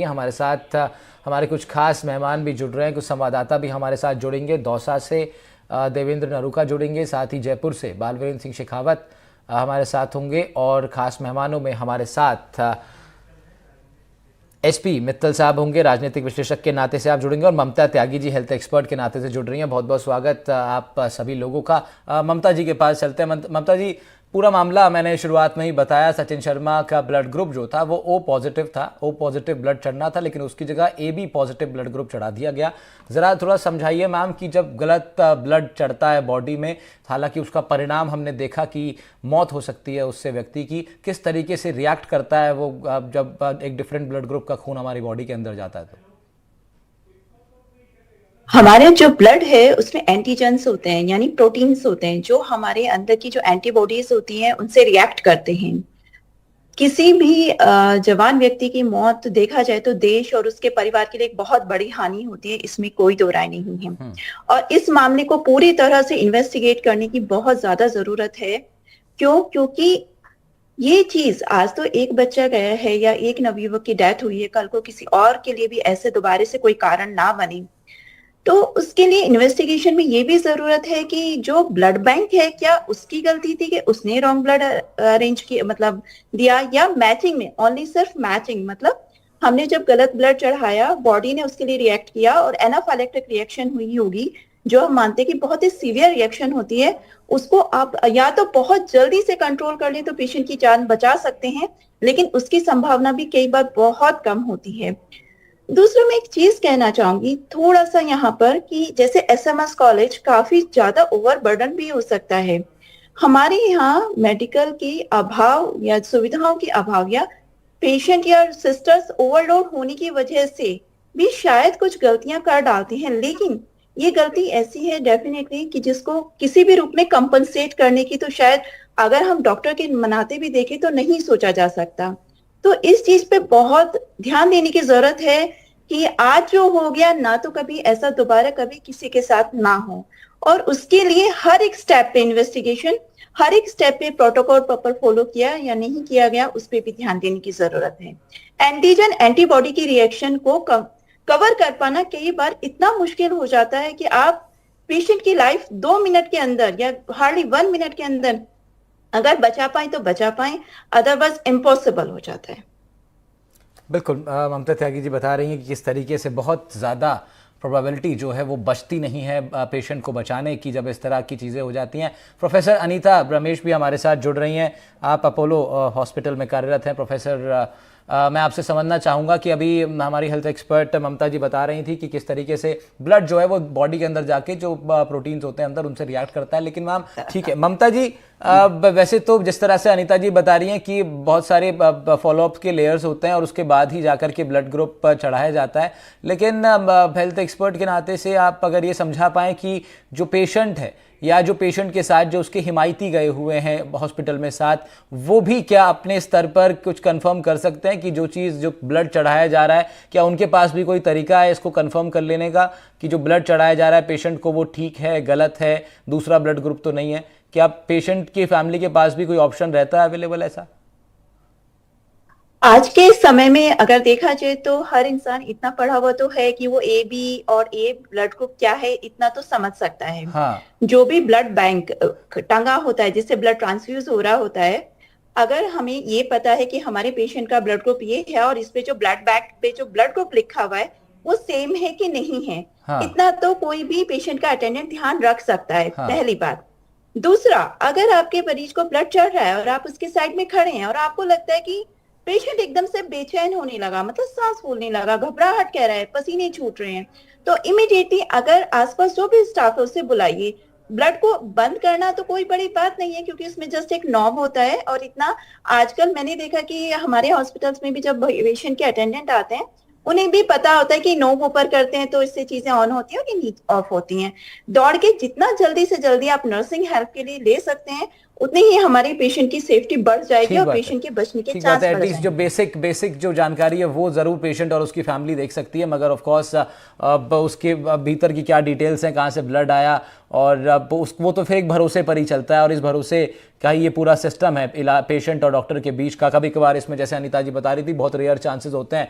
हमारे साथ हमारे कुछ खास मेहमान भी जुड़ रहे हैं, कुछ संवाददाता भी हमारे साथ जुड़ेंगे। दौसा से देवेंद्र नरूका जुड़ेंगे, साथ ही जयपुर से बालवीरेंद्र सिंह शेखावत हमारे साथ होंगे और ख़ास मेहमानों में हमारे साथ एसपी मित्तल साहब होंगे। राजनीतिक विश्लेषक के नाते से आप जुड़ेंगे और ममता त्यागी जी हेल्थ एक्सपर्ट के नाते से जुड़ रही हैं। बहुत बहुत स्वागत आप सभी लोगों का। ममता जी के पास चलते हैं। ममता जी, पूरा मामला मैंने शुरुआत में ही बताया, सचिन शर्मा का ब्लड ग्रुप जो था वो ओ पॉजिटिव था, ओ पॉजिटिव ब्लड चढ़ना था, लेकिन उसकी जगह A B positive blood group चढ़ा दिया गया। ज़रा थोड़ा समझाइए मैम कि जब गलत ब्लड चढ़ता है बॉडी में, हालांकि उसका परिणाम हमने देखा कि मौत हो सकती है उससे व्यक्ति की, किस तरीके से रिएक्ट करता है वो जब एक डिफरेंट ब्लड ग्रुप का खून हमारी बॉडी के अंदर जाता है तो? हमारे जो ब्लड है उसमें एंटीजेंस होते हैं, यानी प्रोटीन्स होते हैं जो हमारे अंदर की जो एंटीबॉडीज होती हैं उनसे रिएक्ट करते हैं। किसी भी जवान व्यक्ति की मौत देखा जाए तो देश और उसके परिवार के लिए एक बहुत बड़ी हानि होती है, इसमें कोई दो राय नहीं है। और इस मामले को पूरी तरह से इन्वेस्टिगेट करने की बहुत ज्यादा जरूरत है। क्योंकि ये चीज आज तो एक बच्चा गया है या एक नवयुवक की डेथ हुई है, कल को किसी और के लिए भी ऐसे दोबारा से कोई कारण ना बने। तो उसके लिए इन्वेस्टिगेशन में ये भी जरूरत है कि जो ब्लड बैंक है क्या उसकी गलती थी कि उसने रॉन्ग ब्लड अरेंज किया, मतलब दिया, या मैचिंग में ओनली सिर्फ मैचिंग, मतलब हमने जब गलत ब्लड चढ़ाया बॉडी ने उसके लिए रिएक्ट किया और एनाफाइलेक्टिक रिएक्शन हुई होगी, जो हम मानते हैं कि बहुत ही सीवियर रिएक्शन होती है। उसको आप या तो बहुत जल्दी से कंट्रोल कर लें तो पेशेंट की जान बचा सकते हैं, लेकिन उसकी संभावना भी कई बार बहुत कम होती है। दूसरा मैं एक चीज कहना चाहूंगी थोड़ा सा यहाँ पर कि जैसे एसएमएस कॉलेज काफी ज्यादा ओवरबर्डन भी हो सकता है। हमारे यहाँ मेडिकल के अभाव या सुविधाओं के अभाव या पेशेंट या सिस्टर्स ओवरलोड होने की वजह से भी शायद कुछ गलतियां कर डालते हैं, लेकिन ये गलती ऐसी है डेफिनेटली कि जिसको किसी भी रूप में कंपनसेट करने की तो शायद अगर हम डॉक्टर के मनाते भी देखें तो नहीं सोचा जा सकता। तो इस चीज पे बहुत ध्यान देने की जरूरत है कि आज जो हो गया ना तो कभी ऐसा दोबारा कभी किसी के साथ ना हो, और उसके लिए हर एक स्टेप पे इन्वेस्टिगेशन, हर एक स्टेप पे प्रोटोकॉल प्रॉपर फॉलो किया या नहीं किया गया उस पर भी ध्यान देने की जरूरत है। एंटीजन एंटीबॉडी की रिएक्शन को कवर कर पाना कई बार इतना मुश्किल हो जाता है कि आप पेशेंट की लाइफ 2 मिनट के अंदर या हार्डली 1 मिनट के अंदर अगर बचा पाए तो बचा पाए, अदरवाइज इम्पॉसिबल हो जाता है। बिल्कुल, ममता त्यागी जी बता रही हैं कि किस तरीके से बहुत ज़्यादा प्रोबेबिलिटी जो है वो बचती नहीं है पेशेंट को बचाने की जब इस तरह की चीज़ें हो जाती हैं। प्रोफेसर अनीता रमेश भी हमारे साथ जुड़ रही हैं, आप अपोलो हॉस्पिटल में कार्यरत हैं। प्रोफेसर, मैं आपसे समझना चाहूँगा कि अभी हमारी हेल्थ एक्सपर्ट ममता जी बता रही थी कि किस तरीके से ब्लड जो है वो बॉडी के अंदर जाके जो प्रोटीन्स होते हैं अंदर उनसे रिएक्ट करता है, लेकिन मैम ठीक है ममता जी, वैसे तो जिस तरह से अनीता जी बता रही हैं कि बहुत सारे फॉलोअप के लेयर्स होते हैं और उसके बाद ही जाकर के ब्लड ग्रुप चढ़ाया जाता है, लेकिन हेल्थ एक्सपर्ट के नाते से आप अगर ये समझा पाएँ कि जो पेशेंट है या जो पेशेंट के साथ जो उसके हिमायती गए हुए हैं हॉस्पिटल में साथ, वो भी क्या अपने स्तर पर कुछ कंफर्म कर सकते हैं कि जो चीज़ जो ब्लड चढ़ाया जा रहा है, क्या उनके पास भी कोई तरीका है इसको कंफर्म कर लेने का कि जो ब्लड चढ़ाया जा रहा है पेशेंट को वो ठीक है, गलत है, दूसरा ब्लड ग्रुप तो नहीं है? क्या पेशेंट की फैमिली के पास भी कोई ऑप्शन रहता है अवेलेबल ऐसा? आज के समय में अगर देखा जाए तो हर इंसान इतना पढ़ा हुआ तो है कि वो ए बी और ए ब्लड ग्रुप क्या है इतना तो समझ सकता है। हाँ। जो भी ब्लड बैंक टंगा होता है जिससे ब्लड ट्रांसफ्यूज हो रहा होता है, अगर हमें ये पता है कि हमारे पेशेंट का ब्लड ग्रुप ये है और इस पे जो ब्लड बैंक पे जो ब्लड ग्रुप लिखा हुआ है वो सेम है कि नहीं है, हाँ। इतना तो कोई भी पेशेंट का अटेंडेंट ध्यान रख सकता है। हाँ। पहली बात। दूसरा, अगर आपके मरीज को ब्लड चढ़ रहा है और आप उसके साइड में खड़े हैं और आपको लगता है कि पेशेंट एकदम से बेचैन होने लगा, मतलब सांस फूलने लगा, घबराहट कह रहा है, पसीने छूट रहे हैं, तो इमिडिएटली अगर आसपास जो भी स्टाफ है उसे बुलाइए। ब्लड को बंद करना तो कोई बड़ी बात नहीं है क्योंकि उसमें जस्ट एक नॉब होता है, और इतना आजकल मैंने देखा कि हमारे हॉस्पिटल्स में भी जब पेशेंट के अटेंडेंट आते हैं उन्हें भी पता होता है कि नोब ऊपर करते हैं तो इससे चीजें ऑन होती हैं और नीचे ऑफ होती हैं। दौड़ के जितना जल्दी से जल्दी आप नर्सिंग हेल्प के लिए ले सकते हैं उतनी ही हमारे पेशेंट की सेफ्टी बढ़ जाएगी और पेशेंट के बचने के चांस बढ़ जाएंगे। एटलीस्ट जो बेसिक जो जानकारी है वो जरूर पेशेंट और उसकी फैमिली देख सकती है, मगर ऑफ कोर्स उसके भीतर की क्या डिटेल्स हैं, कहाँ से ब्लड आया, और वो तो फिर एक भरोसे पर ही चलता है, और इस भरोसे का ही ये पूरा सिस्टम है पेशेंट और डॉक्टर के बीच का। कभी कभार इसमें जैसे अनीता जी बता रही थी बहुत रेयर चांसेस होते हैं